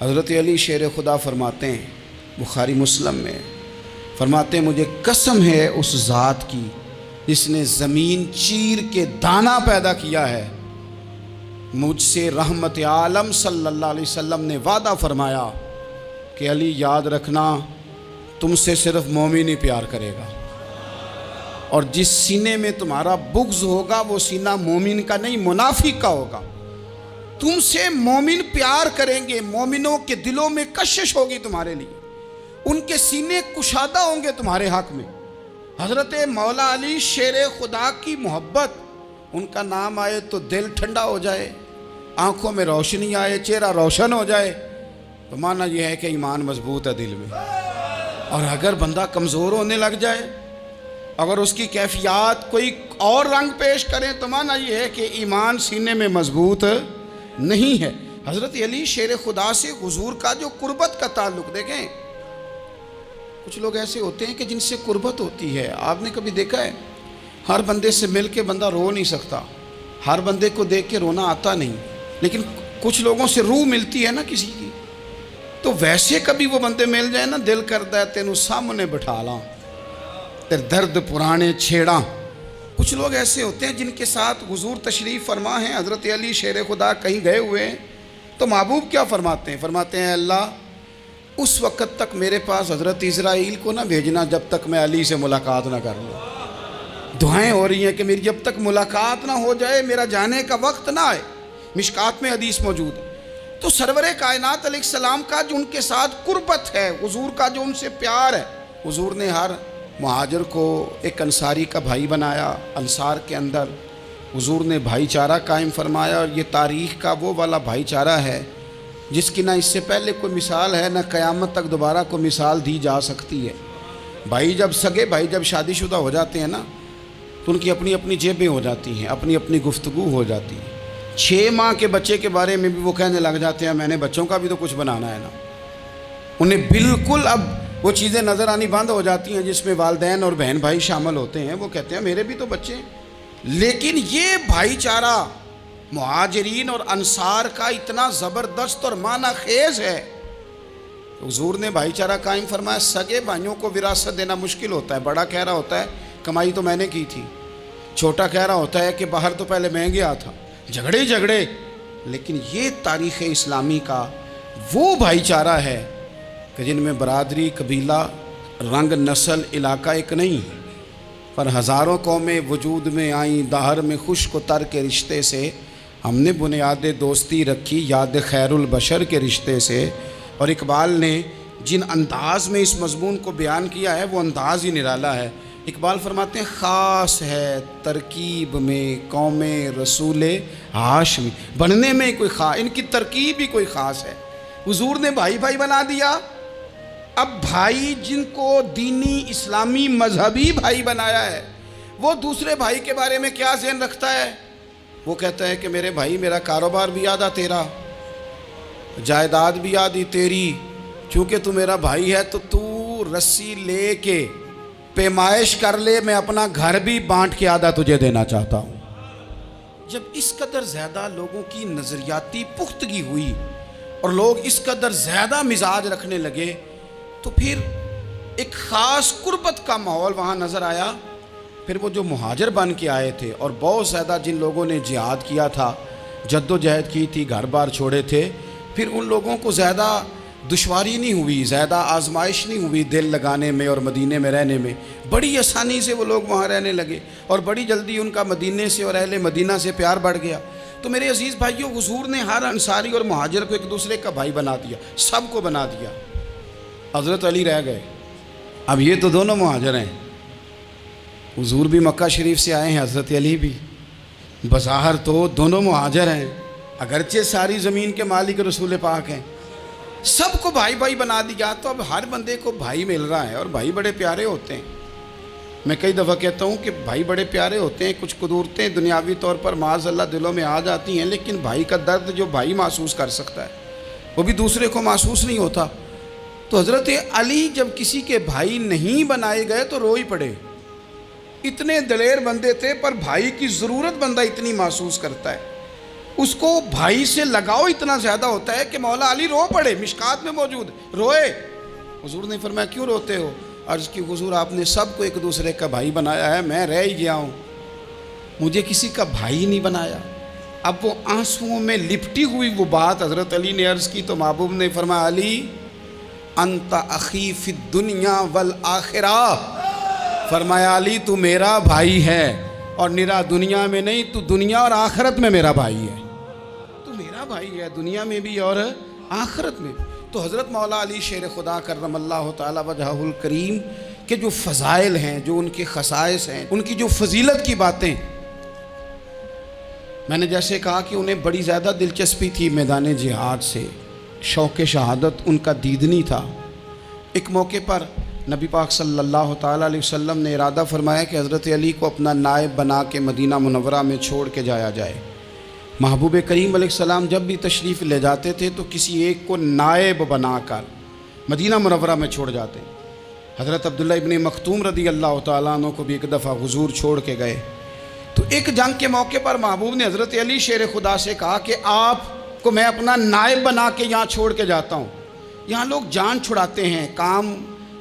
حضرت علی شیر خدا فرماتے ہیں بخاری مسلم میں، فرماتے ہیں مجھے قسم ہے اس ذات کی جس نے زمین چیر کے دانہ پیدا کیا ہے، مجھ سے رحمت عالم صلی اللہ علیہ وسلم نے وعدہ فرمایا کہ علی یاد رکھنا تم سے صرف مومن ہی پیار کرے گا، اور جس سینے میں تمہارا بغض ہوگا وہ سینہ مومن کا نہیں منافق کا ہوگا۔ تم سے مومن پیار کریں گے، مومنوں کے دلوں میں کشش ہوگی تمہارے لیے، ان کے سینے کشادہ ہوں گے تمہارے حق میں۔ حضرت مولا علی شیر خدا کی محبت، ان کا نام آئے تو دل ٹھنڈا ہو جائے، آنکھوں میں روشنی آئے، چہرہ روشن ہو جائے، تو معنی یہ ہے کہ ایمان مضبوط ہے دل میں۔ اور اگر بندہ کمزور ہونے لگ جائے، اگر اس کی کیفیات کوئی اور رنگ پیش کریں، تو معنی یہ ہے کہ ایمان سینے میں مضبوط نہیں ہے۔ حضرت علی شیر خدا سے حضور کا جو قربت کا تعلق، دیکھیں کچھ لوگ ایسے ہوتے ہیں کہ جن سے قربت ہوتی ہے، آپ نے کبھی دیکھا ہے ہر بندے سے مل کے بندہ رو نہیں سکتا، ہر بندے کو دیکھ کے رونا آتا نہیں، لیکن کچھ لوگوں سے روح ملتی ہے نا کسی کی، تو ویسے کبھی وہ بندے مل جائیں نا، دل کرتا ہے تینوں سامنے بٹھا لاں، تیرے درد پرانے چھیڑاں۔ کچھ لوگ ایسے ہوتے ہیں جن کے ساتھ حضور تشریف فرما ہیں، حضرت علی شیر خدا کہیں گئے ہوئے ہیں، تو محبوب کیا فرماتے ہیں؟ فرماتے ہیں اللہ اس وقت تک میرے پاس حضرت اسرائیل کو نہ بھیجنا جب تک میں علی سے ملاقات نہ کر لوں۔ دعائیں ہو رہی ہیں کہ میری جب تک ملاقات نہ ہو جائے میرا جانے کا وقت نہ آئے، مشکات میں حدیث موجود ہے۔ تو سرور کائنات علیہ السلام کا جو ان کے ساتھ قربت ہے، حضور کا جو ان سے پیار ہے، حضور نے ہر مہاجر کو ایک انصاری کا بھائی بنایا، انصار کے اندر حضور نے بھائی چارہ قائم فرمایا، اور یہ تاریخ کا وہ والا بھائی چارہ ہے جس کی نہ اس سے پہلے کوئی مثال ہے، نہ قیامت تک دوبارہ کوئی مثال دی جا سکتی ہے۔ بھائی جب سگے بھائی جب شادی شدہ ہو جاتے ہیں نا، تو ان کی اپنی اپنی جیبیں ہو جاتی ہیں، اپنی اپنی گفتگو ہو جاتی ہے۔ 6 ماہ کے بچے کے بارے میں بھی وہ کہنے لگ جاتے ہیں میں نے بچوں کا بھی تو کچھ بنانا ہے نا۔ انہیں بالکل اب وہ چیزیں نظر آنی بند ہو جاتی ہیں جس میں والدین اور بہن بھائی شامل ہوتے ہیں، وہ کہتے ہیں میرے بھی تو بچے ہیں۔ لیکن یہ بھائی چارہ مہاجرین اور انصار کا اتنا زبردست اور معنی خیز ہے، حضور نے بھائی چارہ قائم فرمایا۔ سگے بھائیوں کو وراثت دینا مشکل ہوتا ہے، بڑا کہہ رہا ہوتا ہے کمائی تو میں نے کی تھی، چھوٹا کہہ رہا ہوتا ہے کہ باہر تو پہلے میں گیا تھا، جھگڑے، لیکن یہ تاریخ اسلامی کا وہ بھائی چارہ ہے کہ جن میں برادری، قبیلہ، رنگ، نسل، علاقہ ایک نہیں، پر ہزاروں قومیں وجود میں آئیں، دہر میں خشک و تر کے رشتے سے ہم نے بنیاد دوستی رکھی، یاد خیر البشر کے رشتے سے۔ اور اقبال نے جن انداز میں اس مضمون کو بیان کیا ہے وہ انداز ہی نرالا ہے۔ اقبال فرماتے ہیں خاص ہے ترکیب میں قوم رسول ہاشمی، بننے میں کوئی خاص، ان کی ترکیب ہی کوئی خاص ہے۔ حضور نے بھائی بھائی بنا دیا۔ اب بھائی جن کو دینی اسلامی مذہبی بھائی بنایا ہے، وہ دوسرے بھائی کے بارے میں کیا ذہن رکھتا ہے؟ وہ کہتا ہے کہ میرے بھائی میرا کاروبار بھی آدھا تیرا، جائیداد بھی آدھی تیری، چونکہ تو میرا بھائی ہے تو تو رسی لے کے پیمائش کر لے، میں اپنا گھر بھی بانٹ کے آدھا تجھے دینا چاہتا ہوں۔ جب اس قدر زیادہ لوگوں کی نظریاتی پختگی ہوئی اور لوگ اس قدر زیادہ مزاج رکھنے لگے، تو پھر ایک خاص قربت کا ماحول وہاں نظر آیا۔ پھر وہ جو مہاجر بن کے آئے تھے اور بہت زیادہ جن لوگوں نے جہاد کیا تھا، جد و جہد کی تھی، گھر بار چھوڑے تھے، پھر ان لوگوں کو زیادہ دشواری نہیں ہوئی، زیادہ آزمائش نہیں ہوئی دل لگانے میں اور مدینے میں رہنے میں، بڑی آسانی سے وہ لوگ وہاں رہنے لگے، اور بڑی جلدی ان کا مدینے سے اور اہل مدینہ سے پیار بڑھ گیا۔ تو میرے عزیز بھائیوں، حضور نے ہر انصاری اور مہاجر کو ایک دوسرے کا بھائی بنا دیا، سب کو بنا دیا۔ حضرت علی رہ گئے، اب یہ تو دونوں مہاجر ہیں، حضور بھی مکہ شریف سے آئے ہیں، حضرت علی بھی، بظاہر تو دونوں مہاجر ہیں، اگرچہ ساری زمین کے مالک رسول پاک ہیں، سب کو بھائی بھائی بنا دیا۔ تو اب ہر بندے کو بھائی مل رہا ہے، اور بھائی بڑے پیارے ہوتے ہیں۔ میں کئی دفعہ کہتا ہوں کہ بھائی بڑے پیارے ہوتے ہیں، کچھ قدورتیں دنیاوی طور پر معاذ اللہ دلوں میں آ جاتی ہیں، لیکن بھائی کا درد جو بھائی محسوس کر سکتا ہے وہ بھی دوسرے کو محسوس نہیں ہوتا۔ تو حضرت علی جب کسی کے بھائی نہیں بنائے گئے تو رو ہی پڑے، اتنے دلیر بندے تھے، پر بھائی کی ضرورت بندہ اتنی محسوس کرتا ہے۔ اس کو بھائی سے لگاؤ اتنا زیادہ ہوتا ہے کہ مولا علی رو پڑے، مشکات میں موجود روئے۔ حضور نے فرمایا کیوں روتے ہو؟ عرض کی حضور آپ نے سب کو ایک دوسرے کا بھائی بنایا ہے، میں رہ ہی گیا ہوں، مجھے کسی کا بھائی نہیں بنایا۔ اب وہ آنسوؤں میں لپٹی ہوئی وہ بات حضرت علی نے عرض کی تو محبوب نے فرمایا علی انت اخی فی الدنیا والآخرہ، فرمایا علی تو میرا بھائی ہے، اور نرا دنیا میں نہیں، تو دنیا اور آخرت میں میرا بھائی ہے، تو میرا بھائی ہے دنیا میں بھی اور آخرت میں بھی۔ تو حضرت مولا علی شیر خدا کرم اللہ تعالی وجہہ الکریم کے جو فضائل ہیں، جو ان کے خصائص ہیں، ان کی جو فضیلت کی باتیں، میں نے جیسے کہا کہ انہیں بڑی زیادہ دلچسپی تھی میدان جہاد سے، شوق شہادت ان کا دیدنی تھا۔ ایک موقع پر نبی پاک صلی اللہ تعالیٰ علیہ وسلم نے ارادہ فرمایا کہ حضرت علی کو اپنا نائب بنا کے مدینہ منورہ میں چھوڑ کے جایا جائے۔ محبوب کریم علیہ السلام جب بھی تشریف لے جاتے تھے تو کسی ایک کو نائب بنا کر مدینہ منورہ میں چھوڑ جاتے۔ حضرت عبداللہ ابن مختوم رضی اللہ تعالیٰ عنہ کو بھی ایک دفعہ حضور چھوڑ کے گئے، تو ایک جنگ کے موقع پر محبوب نے حضرت علی شیر خدا سے کہا کہ آپ کو میں اپنا نائب بنا کے یہاں چھوڑ کے جاتا ہوں۔ یہاں لوگ جان چھڑاتے ہیں، کام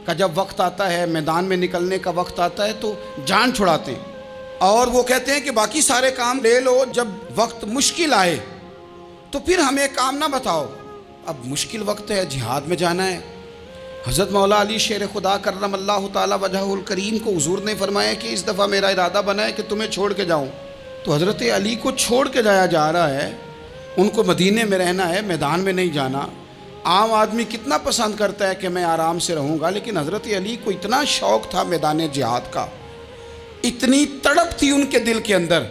کا جب وقت آتا ہے، میدان میں نکلنے کا وقت آتا ہے تو جان چھڑاتے ہیں، اور وہ کہتے ہیں کہ باقی سارے کام لے لو، جب وقت مشکل آئے تو پھر ہمیں کام نہ بتاؤ۔ اب مشکل وقت ہے، جہاد میں جانا ہے۔ حضرت مولا علی شیر خدا کرم اللہ تعالی وجہہ الکریم کو حضور نے فرمایا کہ اس دفعہ میرا ارادہ بنا ہے کہ تمہیں چھوڑ کے جاؤں۔ تو حضرت علی کو چھوڑ کے جایا جا رہا ہے، ان کو مدینے میں رہنا ہے، میدان میں نہیں جانا۔ عام آدمی کتنا پسند کرتا ہے کہ میں آرام سے رہوں گا، لیکن حضرت علی کو اتنا شوق تھا میدان جہاد کا، اتنی تڑپ تھی ان کے دل کے اندر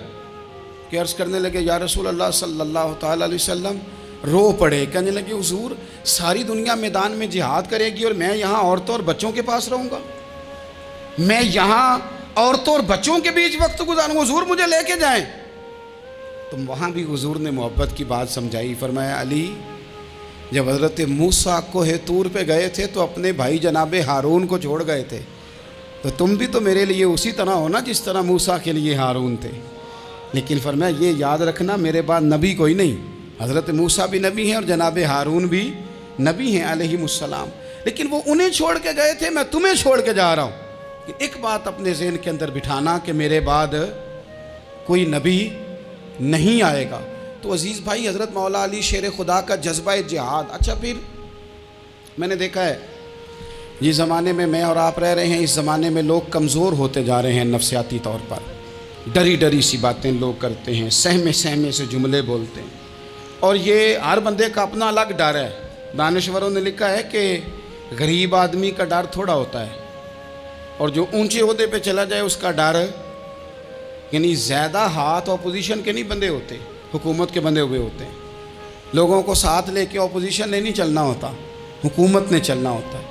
کہ عرض کرنے لگے یا رسول اللہ صلی اللہ تعالیٰ علیہ وسلم، رو پڑے، کہنے لگے حضور ساری دنیا میدان میں جہاد کرے گی اور میں یہاں عورتوں اور بچوں کے پاس رہوں گا، میں یہاں عورتوں اور بچوں کے بیچ وقت گزاروں، حضور مجھے لے کے جائیں۔ تو وہاں بھی حضور نے محبت کی بات سمجھائی، فرمایا علی جب حضرت موسیٰ کوہ طور پہ گئے تھے تو اپنے بھائی جناب ہارون کو چھوڑ گئے تھے، تو تم بھی تو میرے لیے اسی طرح ہو نا جس طرح موسیٰ کے لیے ہارون تھے۔ لیکن فرمایا یہ یاد رکھنا میرے بعد نبی کوئی نہیں، حضرت موسیٰ بھی نبی ہیں اور جناب ہارون بھی نبی ہیں علیہم السلام، لیکن وہ انہیں چھوڑ کے گئے تھے، میں تمہیں چھوڑ کے جا رہا ہوں۔ کہ ایک بات اپنے ذہن کے اندر بٹھانا کہ میرے بعد کوئی نبی نہیں آئے گا۔ تو عزیز بھائی حضرت مولا علی شیر خدا کا جذبہ جہاد، اچھا پھر میں نے دیکھا ہے جس زمانے میں میں اور آپ رہ رہے ہیں، اس زمانے میں لوگ کمزور ہوتے جا رہے ہیں نفسیاتی طور پر، ڈری ڈری سی باتیں لوگ کرتے ہیں، سہمے سہمے سے جملے بولتے ہیں، اور یہ ہر بندے کا اپنا الگ ڈر ہے۔ دانشوروں نے لکھا ہے کہ غریب آدمی کا ڈر تھوڑا ہوتا ہے، اور جو اونچے عہدے پہ چلا جائے اس کا ڈر، یعنی زیادہ ہاتھ اپوزیشن کے نہیں بندے ہوتے، حکومت کے بندے ہوئے ہوتے ہیں۔ لوگوں کو ساتھ لے کے اپوزیشن نے نہیں چلنا ہوتا، حکومت نے چلنا ہوتا ہے۔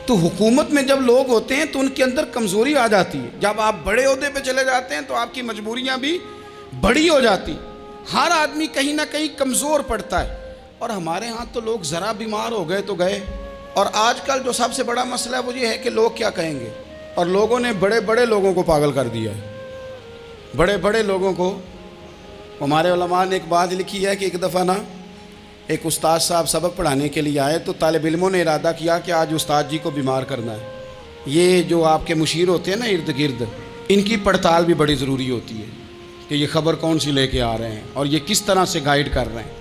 تو حکومت میں جب لوگ ہوتے ہیں تو ان کے اندر کمزوری آ جاتی ہے، جب آپ بڑے عہدے پہ چلے جاتے ہیں تو آپ کی مجبوریاں بھی بڑی ہو جاتی، ہر آدمی کہیں نہ کہیں کمزور پڑتا ہے۔ اور ہمارے ہاں تو لوگ ذرا بیمار ہو گئے تو گئے، اور آج کل جو سب سے بڑا مسئلہ ہے وہ یہ ہے کہ لوگ کیا کہیں گے، اور لوگوں نے بڑے بڑے لوگوں کو پاگل کر دیا ہے، بڑے بڑے لوگوں کو۔ ہمارے علماء نے ایک بات لکھی ہے کہ ایک دفعہ نا ایک استاد صاحب سبق پڑھانے کے لیے آئے تو طالب علموں نے ارادہ کیا کہ آج استاد جی کو بیمار کرنا ہے۔ یہ جو آپ کے مشیر ہوتے ہیں نا ارد گرد، ان کی پڑتال بھی بڑی ضروری ہوتی ہے کہ یہ خبر کون سی لے کے آ رہے ہیں اور یہ کس طرح سے گائیڈ کر رہے ہیں۔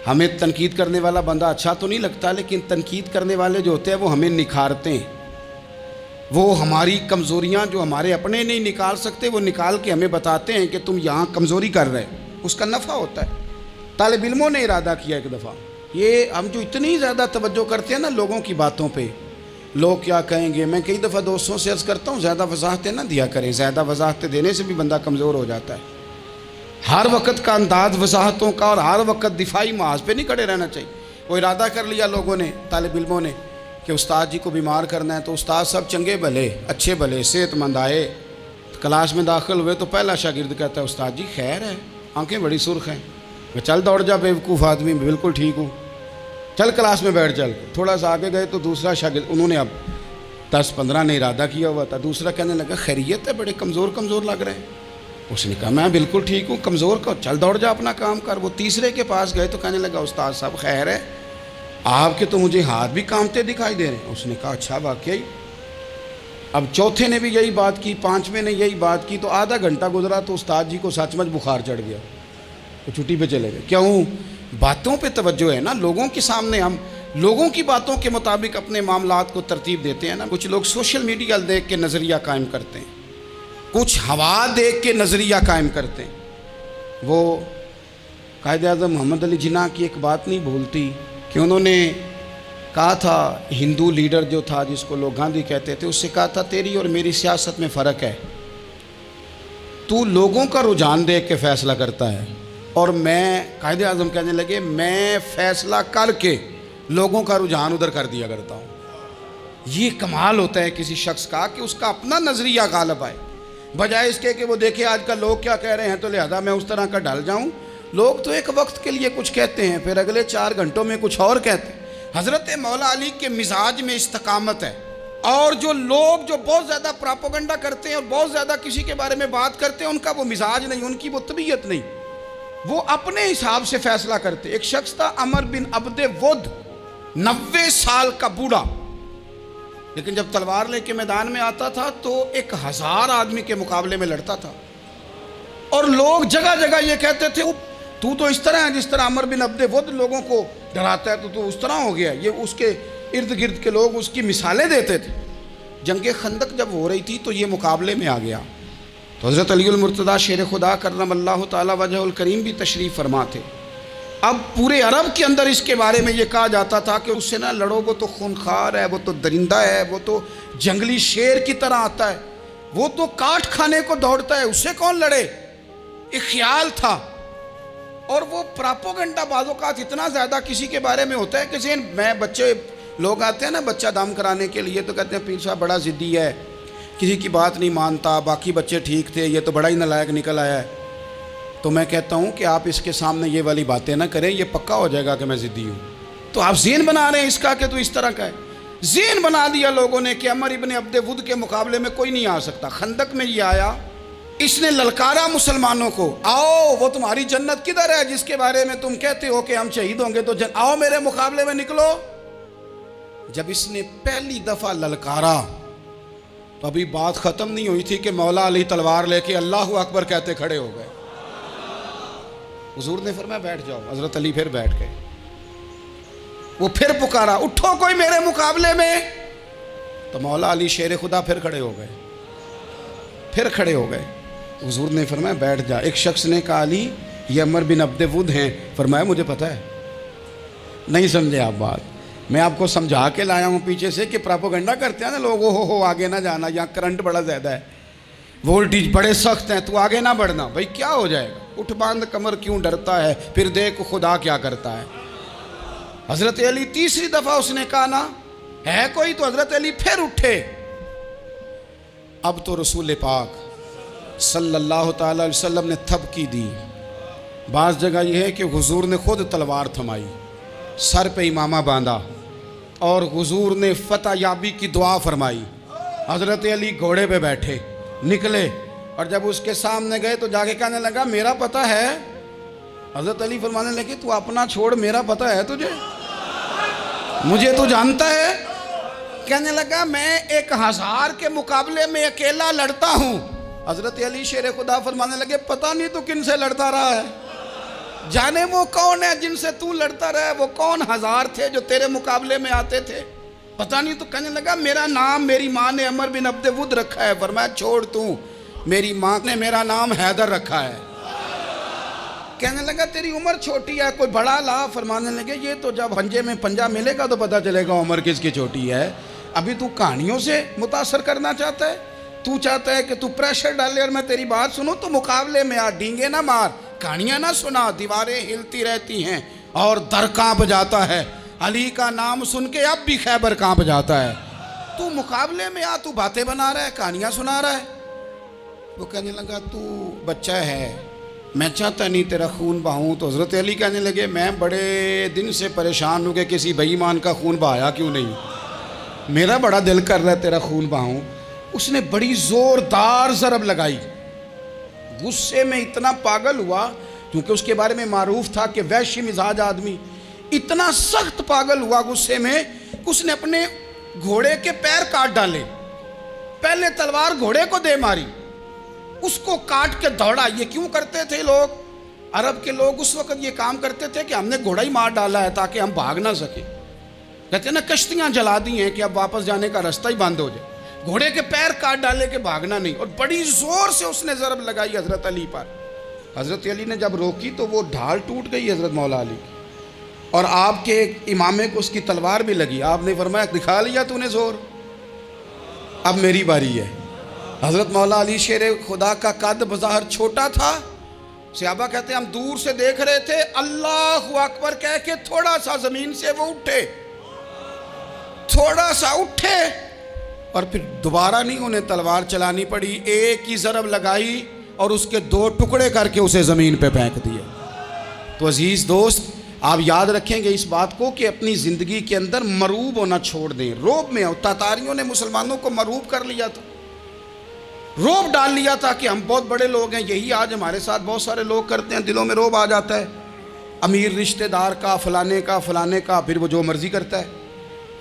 ہمیں تنقید کرنے والا بندہ اچھا تو نہیں لگتا، لیکن تنقید کرنے والے جو ہوتے ہیں وہ ہمیں نکھارتے ہیں، وہ ہماری کمزوریاں جو ہمارے اپنے نہیں نکال سکتے وہ نکال کے ہمیں بتاتے ہیں کہ تم یہاں کمزوری کر رہے، اس کا نفع ہوتا ہے۔ طالب علموں نے ارادہ کیا ایک دفعہ، یہ ہم جو اتنی زیادہ توجہ کرتے ہیں نا لوگوں کی باتوں پہ، لوگ کیا کہیں گے، میں کئی دفعہ دوستوں سے عرض کرتا ہوں زیادہ وضاحتیں نہ دیا کریں، زیادہ وضاحتیں دینے سے بھی بندہ کمزور ہو جاتا ہے۔ ہر وقت کا انداز وضاحتوں کا اور ہر وقت دفاعی محاذ پہ نہیں کھڑے رہنا چاہیے۔ وہ ارادہ کر لیا لوگوں نے، طالب علموں نے، کہ استاد جی کو بیمار کرنا ہے، تو استاد سب چنگے بھلے اچھے بھلے صحت مند آئے، کلاس میں داخل ہوئے تو پہلا شاگرد کہتا ہے استاد جی خیر ہے، آنکھیں بڑی سرخ ہیں۔ میں چل دوڑ جا بیوقوف آدمی، بالکل ٹھیک ہوں، چل کلاس میں بیٹھ چل۔ تھوڑا سا آگے گئے تو دوسرا شاگرد، انہوں نے اب 10-15 نے ارادہ کیا ہوا تھا، دوسرا کہنے لگا خیریت ہے، بڑے کمزور کمزور لگ رہے ہیں۔ اس نے کہا میں بالکل ٹھیک ہوں، کمزور کو چل دوڑ جا اپنا کام کر۔ وہ تیسرے کے پاس گئے تو کہنے لگا استاد صاحب خیر ہے، آپ کے تو مجھے ہاتھ بھی کامتے دکھائی دے رہے ہیں۔ اس نے کہا اچھا واقعی؟ اب چوتھے نے بھی یہی بات کی، پانچویں نے یہی بات کی، تو آدھا گھنٹہ گزرا تو استاد جی کو سچ مچ بخار چڑھ گیا، وہ چھٹی پہ چلے گئے۔ کیوں؟ باتوں پہ توجہ ہے نا، لوگوں کے سامنے ہم لوگوں کی باتوں کے مطابق اپنے معاملات کو ترتیب دیتے ہیں نا۔ کچھ لوگ سوشل میڈیا دیکھ کے نظریہ قائم کرتے ہیں، کچھ ہوا دیکھ کے نظریہ قائم کرتے ہیں۔ وہ قائد اعظم محمد علی جناح کی ایک بات نہیں بھولتی کہ انہوں نے کہا تھا، ہندو لیڈر جو تھا جس کو لوگ گاندھی کہتے تھے، اس سے کہا تھا تیری اور میری سیاست میں فرق ہے، تو لوگوں کا رجحان دیکھ کے فیصلہ کرتا ہے، اور میں قائد اعظم کہنے لگے میں فیصلہ کر کے لوگوں کا رجحان ادھر کر دیا کرتا ہوں۔ یہ کمال ہوتا ہے کسی شخص کا کہ اس کا اپنا نظریہ غالب آئے، بجائے اس کے کہ وہ دیکھے آج کل لوگ کیا کہہ رہے ہیں تو لہذا میں اس طرح کا ڈھل جاؤں۔ لوگ تو ایک وقت کے لیے کچھ کہتے ہیں، پھر اگلے 4 گھنٹوں میں کچھ اور کہتے ہیں۔ حضرت مولا علی کے مزاج میں استقامت ہے، اور جو لوگ جو بہت زیادہ پراپوگنڈا کرتے ہیں اور بہت زیادہ کسی کے بارے میں بات کرتے ہیں، ان کا وہ مزاج نہیں، ان کی وہ طبیعت نہیں، وہ اپنے حساب سے فیصلہ کرتے۔ ایک شخص تھا عمر بن عبد ود، 90 سال کا بوڑھا، لیکن جب تلوار لے کے میدان میں آتا تھا تو 1000 آدمی کے مقابلے میں لڑتا تھا، اور لوگ جگہ جگہ یہ کہتے تھے تو اس طرح ہے جس طرح عمر بن عبد ود لوگوں کو ڈراتا ہے، تو اس طرح ہو گیا۔ یہ اس کے ارد گرد کے لوگ اس کی مثالیں دیتے تھے۔ جنگ خندق جب ہو رہی تھی تو یہ مقابلے میں آ گیا، تو حضرت علی المرتضیٰ شیر خدا کرم اللہ تعالی وجہ الکریم بھی تشریف فرما تھے۔ اب پورے عرب کے اندر اس کے بارے میں یہ کہا جاتا تھا کہ اس سے نہ لڑو، وہ تو خونخوار ہے، وہ تو درندہ ہے، وہ تو جنگلی شیر کی طرح آتا ہے، وہ تو کاٹ کھانے کو دوڑتا ہے، اس سے کون لڑے؟ ایک خیال تھا۔ اور وہ پراپوگنڈا بعض اوقات اتنا زیادہ کسی کے بارے میں ہوتا ہے کہ ذہن میں بچے لوگ آتے ہیں نا بچہ دم کرانے کے لیے، تو کہتے ہیں پیر صاحب بڑا ضدی ہے، کسی کی بات نہیں مانتا، باقی بچے ٹھیک تھے، یہ تو بڑا ہی نالائق نکل آیا ہے۔ تو میں کہتا ہوں کہ آپ اس کے سامنے یہ والی باتیں نہ کریں، یہ پکا ہو جائے گا کہ میں ضدی ہوں۔ تو آپ ذہن بنا رہے ہیں اس کا کہ تو اس طرح کا ہے۔ ذہن بنا دیا لوگوں نے کہ عمر ابن عبد ود کے مقابلے میں کوئی نہیں آ سکتا۔ خندق میں یہ آیا، اس نے للکارا مسلمانوں کو، آؤ وہ تمہاری جنت کدھر ہے جس کے بارے میں تم کہتے ہو کہ ہم شہید ہوں گے، تو آؤ میرے مقابلے میں نکلو۔ جب اس نے پہلی دفعہ للکارا تو ابھی بات ختم نہیں ہوئی تھی کہ مولا علی تلوار لے کے اللہ اکبر کہتے کھڑے ہو گئے۔ حضور نے فرمایا بیٹھ جاؤ، حضرت علی پھر بیٹھ گئے۔ وہ پھر پکارا اٹھو کوئی میرے مقابلے میں، تو مولا علی شیر خدا پھر کھڑے ہو گئے، پھر کھڑے ہو گئے۔ حضور نے فرمایا بیٹھ جا۔ ایک شخص نے کہا علی یہ عمر بن عبد ود ہیں، فرمایا مجھے پتہ ہے۔ نہیں سمجھے آپ بات، میں آپ کو سمجھا کے لایا ہوں پیچھے سے کہ پراپوگنڈا کرتے ہیں نا لوگ، ہو آگے نہ جانا، یہاں کرنٹ بڑا زیادہ ہے، وولٹیج بڑے سخت ہیں، تو آگے نہ بڑھنا۔ بھائی کیا ہو جائے گا، اٹھ باندھ کمر کیوں ڈرتا ہے، پھر دیکھ خدا کیا کرتا ہے۔ حضرت علی تیسری دفعہ اس نے کہا نا ہے کوئی، تو حضرت علی پھر اٹھے۔ اب تو رسول پاک صلی اللہ تعالی علیہ وسلم نے تھپکی دی۔ بعض جگہ یہ ہے کہ حضور نے خود تلوار تھمائی، سر پہ امامہ باندھا، اور حضور نے فتح یابی کی دعا فرمائی۔ حضرت علی گھوڑے پہ بیٹھے نکلے، اور جب اس کے سامنے گئے تو جا کے کہنے لگا میرا پتہ ہے۔ حضرت علی فرمانے لگے تو اپنا چھوڑ، میرا پتہ ہے تجھے، مجھے تو جانتا ہے۔ کہنے لگا میں 1000 کے مقابلے میں اکیلا لڑتا ہوں۔ حضرت علی شیر خدا فرمانے لگے پتہ نہیں تو کن سے لڑتا رہا ہے، جانے وہ کون ہے جن سے تو لڑتا رہا ہے، وہ کون 1000 تھے جو تیرے مقابلے میں آتے تھے، پتہ نہیں۔ تو کہنے لگا میرا نام میری ماں نے عمر بن عبد ود رکھا ہے۔ فرمایا چھوڑ تو، میری ماں نے میرا نام حیدر رکھا ہے۔ کہنے لگا تیری عمر چھوٹی ہے، کوئی بڑا لا۔ فرمانے لگے یہ تو جب پنجے میں پنجہ ملے گا تو پتہ چلے گا عمر کس کی چھوٹی ہے، ابھی تو کہانیوں سے متاثر کرنا چاہتا ہے، تو چاہتا ہے کہ تو پریشر ڈالے اور میں تیری بات سنوں، تو مقابلے میں آ، ڈینگے نہ مار، کہانیاں نہ سنا، دیواریں ہلتی رہتی ہیں اور در کانپ جاتا ہے۔ علی کا نام سن کے اب بھی خیبر کانپ جاتا ہے۔ تو مقابلے میں آ، تو باتیں بنا رہا ہے، کہانیاں سنا رہا ہے۔ وہ کہنے لگا تو بچہ ہے، میں چاہتا نہیں تیرا خون بہاؤں۔ تو حضرت علی کہنے لگے میں بڑے دن سے پریشان ہوں کہ کسی بے ایمان کا خون بہایا کیوں نہیں، میرا بڑا دل کر رہا ہے تیرا خون بہاؤں۔ اس نے بڑی زوردار ضرب لگائی، غصے میں اتنا پاگل ہوا، کیونکہ اس کے بارے میں معروف تھا کہ وحشی مزاج آدمی، اتنا سخت پاگل ہوا غصے میں کہ اس نے اپنے گھوڑے کے پیر کاٹ ڈالے. پہلے تلوار گھوڑے کو دے ماری، اس کو کاٹ کے دوڑا. یہ کیوں کرتے تھے لوگ؟ عرب کے لوگ اس وقت یہ کام کرتے تھے کہ ہم نے گھوڑا ہی مار ڈالا ہے تاکہ ہم بھاگ نہ سکیں. کہتے ہیں نا کشتیاں جلا دی ہیں کہ اب واپس جانے کا راستہ ہی بند ہو جائے. گھوڑے کے پیر کاٹ ڈالے کہ بھاگنا نہیں. اور بڑی زور سے اس نے ضرب لگائی حضرت علی پر. حضرت علی نے جب روکی تو وہ ڈھال ٹوٹ گئی حضرت مولا علی کی، اور آپ کے امامے کو اس کی تلوار بھی لگی. آپ نے فرمایا دکھا لیا تو نے زور، اب میری باری ہے. حضرت مولا علی شیر خدا کا قد بظاہر چھوٹا تھا. صحابہ کہتے ہیں ہم دور سے دیکھ رہے تھے، اللہ اکبر کہہ کے تھوڑا سا زمین سے وہ اٹھے، تھوڑا سا اٹھے، اور پھر دوبارہ نہیں انہیں تلوار چلانی پڑی. ایک ہی ضرب لگائی اور اس کے 2 ٹکڑے کر کے اسے زمین پہ پھینک دیا. تو عزیز دوست، آپ یاد رکھیں گے اس بات کو کہ اپنی زندگی کے اندر مروب ہونا چھوڑ دیں. روب میں تاتاریوں نے مسلمانوں کو مروب کر لیا تھا، روب ڈال لیا تھا کہ ہم بہت بڑے لوگ ہیں. یہی آج ہمارے ساتھ بہت سارے لوگ کرتے ہیں. دلوں میں روب آ جاتا ہے، امیر رشتہ دار کا، فلانے کا فلانے کا، پھر وہ جو مرضی کرتا ہے.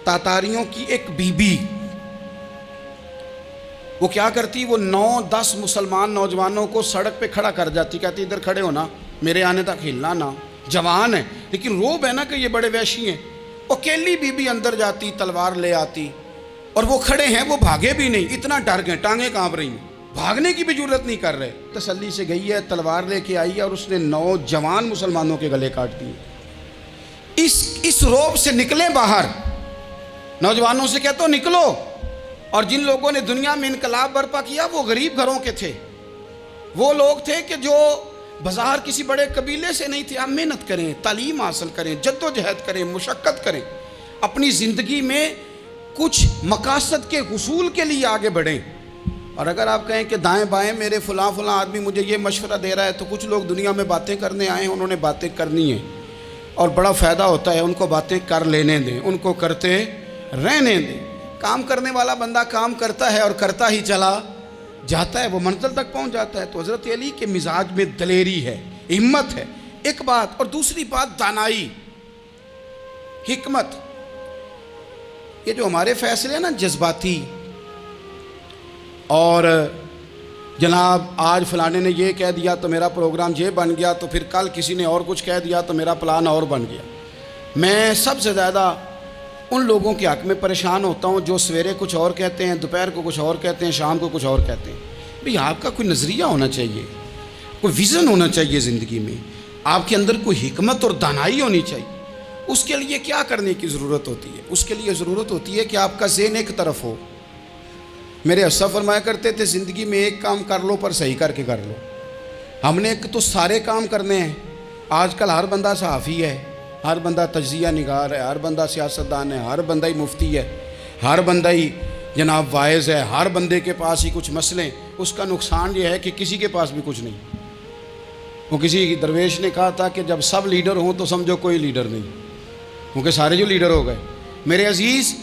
تاتاریوں کی ایک بی بی، وہ کیا کرتی، وہ 9-10 مسلمان نوجوانوں کو سڑک پہ کھڑا کر جاتی. کہتی ادھر کھڑے ہونا، میرے آنے تک ہلنا نہ. جوان ہے لیکن روب ہے نا کہ یہ بڑے وحشی ہیں. اکیلی بی بی اندر جاتی، تلوار لے آتی، اور وہ کھڑے ہیں، وہ بھاگے بھی نہیں، اتنا ڈر گئے، ٹانگیں کانپ رہی ہیں، بھاگنے کی بھی جرت نہیں کر رہے. تسلی سے گئی ہے، تلوار لے کے آئی ہے، اور اس نے 9 جوان مسلمانوں کے گلے کاٹ دیے. اس روب سے نکلیں باہر. نوجوانوں سے کہتا ہوں نکلو. اور جن لوگوں نے دنیا میں انقلاب برپا کیا وہ غریب گھروں کے تھے. وہ لوگ تھے کہ جو بظاہر کسی بڑے قبیلے سے نہیں تھے. آپ محنت کریں، تعلیم حاصل کریں، جد و جہد کریں، مشقت کریں، اپنی زندگی میں کچھ مقاصد کے حصول کے لیے آگے بڑھیں. اور اگر آپ کہیں کہ دائیں بائیں میرے فلاں آدمی مجھے یہ مشورہ دے رہا ہے، تو کچھ لوگ دنیا میں باتیں کرنے آئے ہیں، انہوں نے باتیں کرنی ہیں اور بڑا فائدہ ہوتا ہے. ان کو باتیں کر لینے دیں، ان کو کرتے رہنے دیں. کام کرنے والا بندہ کام کرتا ہے اور کرتا ہی چلا جاتا ہے، وہ منزل تک پہنچ جاتا ہے. تو حضرت علی کے مزاج میں دلیری ہے، ہمت ہے، ایک بات. اور دوسری بات دانائی، حکمت. یہ جو ہمارے فیصلے ہیں نا جذباتی، اور جناب آج فلانے نے یہ کہہ دیا تو میرا پروگرام یہ بن گیا، تو پھر کل کسی نے اور کچھ کہہ دیا تو میرا پلان اور بن گیا. میں سب سے زیادہ ان لوگوں کے حق میں پریشان ہوتا ہوں جو سویرے کچھ اور کہتے ہیں، دوپہر کو کچھ اور کہتے ہیں، شام کو کچھ اور کہتے ہیں. بھئی آپ کا کوئی نظریہ ہونا چاہیے، کوئی ویژن ہونا چاہیے زندگی میں، آپ کے اندر کوئی حکمت اور دانائی ہونی چاہیے. اس کے لیے کیا کرنے کی ضرورت ہوتی ہے؟ اس کے لیے ضرورت ہوتی ہے کہ آپ کا ذہن ایک طرف ہو. میرے اسلاف فرمایا کرتے تھے زندگی میں ایک کام کر لو پر صحیح کر کے کر لو. ہم نے ایک تو سارے کام کرنے ہیں. آج کل ہر بندہ صحافی ہے، ہر بندہ تجزیہ نگار ہے، ہر بندہ سیاستدان ہے، ہر بندہ ہی مفتی ہے، ہر بندہ ہی جناب واعظ ہے، ہر بندے کے پاس ہی کچھ مسئلے. اس کا نقصان یہ ہے کہ کسی کے پاس بھی کچھ نہیں. وہ کسی درویش نے کہا تھا کہ جب سب لیڈر ہوں تو سمجھو کوئی لیڈر نہیں، کیونکہ سارے جو لیڈر ہو گئے. میرے عزیز،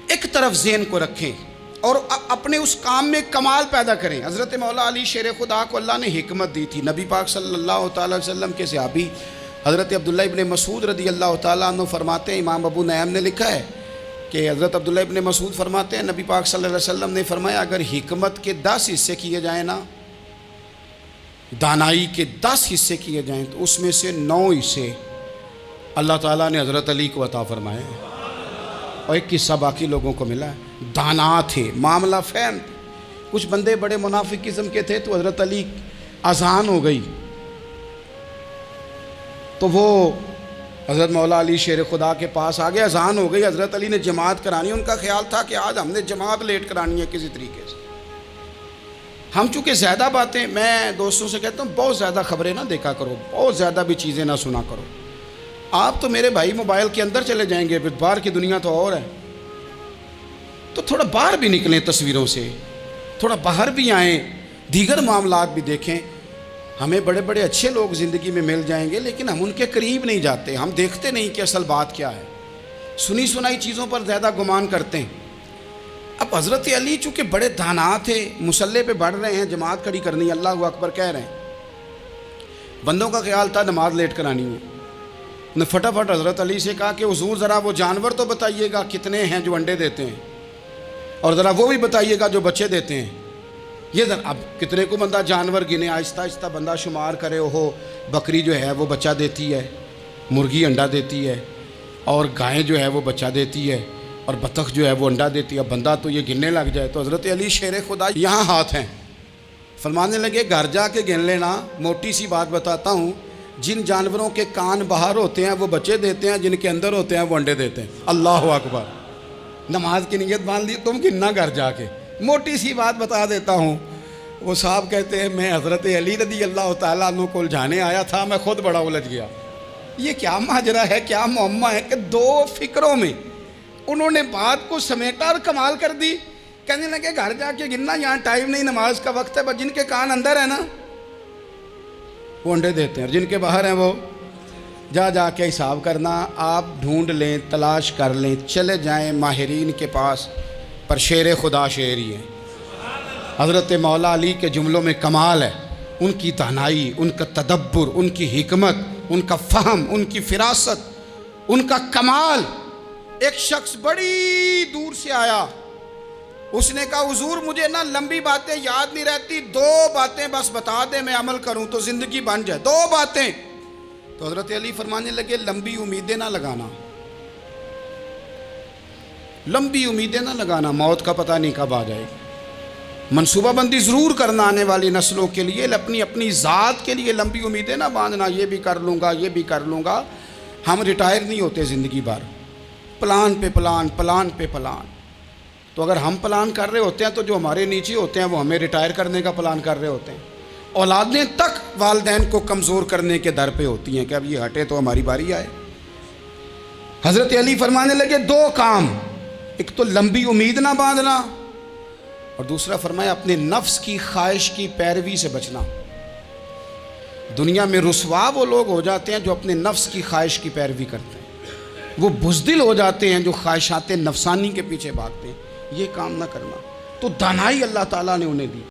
ایک طرف ذہن کو رکھیں اور اپنے اس کام میں کمال پیدا کریں. حضرت مولا علی شیر خدا کو اللہ نے حکمت دی تھی. نبی پاک صلی اللہ تعالیٰ علیہ وسلم کے صحابی حضرت عبداللہ ابن مسعود رضی اللہ تعالیٰ عنہ فرماتے ہیں، امام ابو نعیم نے لکھا ہے کہ حضرت عبداللہ ابن مسعود فرماتے ہیں نبی پاک صلی اللہ علیہ وسلم نے فرمایا اگر حکمت کے 10 حصے کیے جائیں نا، دانائی کے 10 حصے کیے جائیں، تو اس میں سے 9 حصے اللہ تعالیٰ نے حضرت علی کو عطا فرمائے ہیں، اور ایک حصہ باقی لوگوں کو ملا ہے. دانا تھے، معاملہ فہم. کچھ بندے بڑے منافق قسم کے تھے، تو حضرت علی اذان ہو گئی تو وہ حضرت مولا علی شیر خدا کے پاس آ گئے. اذان ہو گئی، حضرت علی نے جماعت کرانی. ان کا خیال تھا کہ آج ہم نے جماعت لیٹ کرانی ہے کسی طریقے سے. ہم چونکہ زیادہ باتیں، میں دوستوں سے کہتا ہوں بہت زیادہ خبریں نہ دیکھا کرو، بہت زیادہ بھی چیزیں نہ سنا کرو. آپ تو میرے بھائی موبائل کے اندر چلے جائیں گے، پھر باہر کی دنیا تو اور ہے. تو تھوڑا باہر بھی نکلیں تصویروں سے، تھوڑا باہر بھی آئیں، دیگر معاملات بھی دیکھیں. ہمیں بڑے بڑے اچھے لوگ زندگی میں مل جائیں گے، لیکن ہم ان کے قریب نہیں جاتے. ہم دیکھتے نہیں کہ اصل بات کیا ہے، سنی سنائی چیزوں پر زیادہ گمان کرتے ہیں. اب حضرت علی چونکہ بڑے دانا تھے، مصلے پہ بڑھ رہے ہیں، جماعت کھڑی کرنی، اللہ اکبر کہہ رہے ہیں، بندوں کا خیال تھا نماز لیٹ کرانی ہے، نے فٹافٹ حضرت علی سے کہا کہ حضور ذرا وہ جانور تو بتائیے گا کتنے ہیں جو انڈے دیتے ہیں، اور ذرا وہ بھی بتائیے گا جو بچے دیتے ہیں۔ یہ ذرا اب کتنے کو بندہ جانور گنے، آہستہ آہستہ بندہ شمار کرے، ہو بکری جو ہے وہ بچہ دیتی ہے، مرغی انڈا دیتی ہے، اور گائیں جو ہے وہ بچہ دیتی ہے، اور بطخ جو ہے وہ انڈا دیتی ہے، بندہ تو یہ گننے لگ جائے۔ تو حضرت علی شیر خدا یہاں ہاتھ ہیں، فرمانے لگے گھر جا کے گن لینا، موٹی سی بات بتاتا ہوں، جن جانوروں کے کان باہر ہوتے ہیں وہ بچے دیتے ہیں، جن کے اندر ہوتے ہیں وہ انڈے دیتے ہیں۔ اللہ اکبر، نماز کی نیت باندھ لی، تم گننا گھر جا کے۔ موٹی سی بات بتا دیتا ہوں، وہ صاحب کہتے ہیں میں حضرت علی رضی اللہ تعالیٰ عنہ کو الجھانے آیا تھا، میں خود بڑا الجھ گیا۔ یہ کیا ماجرا ہے، کیا معمہ ہے کہ دو فکروں میں انہوں نے بات کو سمیٹا اور کمال کر دی۔ کہنے لگے گھر جا کے گننا، یہاں ٹائم نہیں، نماز کا وقت ہے، بس جن کے کان اندر ہے نا وہ انڈے دیتے ہیں، اور جن کے باہر ہیں وہ جا کے حساب کرنا۔ آپ ڈھونڈ لیں، تلاش کر لیں، چلے جائیں ماہرین کے پاس، پر شیر خدا شیر ہی ہے۔ حضرت مولا علی کے جملوں میں کمال ہے، ان کی دانائی، ان کا تدبر، ان کی حکمت، ان کا فہم، ان کی فراست، ان کا کمال۔ ایک شخص بڑی دور سے آیا، اس نے کہا حضور مجھے نا لمبی باتیں یاد نہیں رہتی، 2 باتیں بس بتا دیں میں عمل کروں تو زندگی بن جائے، 2 باتیں۔ تو حضرت علی فرمانے لگے لمبی امیدیں نہ لگانا، لمبی امیدیں نہ لگانا، موت کا پتہ نہیں کب آ جائے گی۔ منصوبہ بندی ضرور کرنا آنے والی نسلوں کے لیے، اپنی ذات کے لیے لمبی امیدیں نہ باندھنا، یہ بھی کر لوں گا، یہ بھی کر لوں گا۔ ہم ریٹائر نہیں ہوتے زندگی بھر، پلان پہ پلان، پلان پہ پلان۔ تو اگر ہم پلان کر رہے ہوتے ہیں تو جو ہمارے نیچے ہوتے ہیں وہ ہمیں ریٹائر کرنے کا پلان کر رہے ہوتے ہیں۔ اولادیں تک والدین کو کمزور کرنے کے در پہ ہوتی ہیں کہ اب یہ ہٹے تو ہماری باری آئے۔ حضرت علی فرمانے لگے 2 کام، ایک تو لمبی امید نہ باندھنا، اور دوسرا فرمایا اپنے نفس کی خواہش کی پیروی سے بچنا۔ دنیا میں رسوا وہ لوگ ہو جاتے ہیں جو اپنے نفس کی خواہش کی پیروی کرتے ہیں، وہ بزدل ہو جاتے ہیں جو خواہشات نفسانی کے پیچھے بھاگتے ہیں۔ یہ کام نہ کرنا، تو دانائی اللہ تعالیٰ نے انہیں دی۔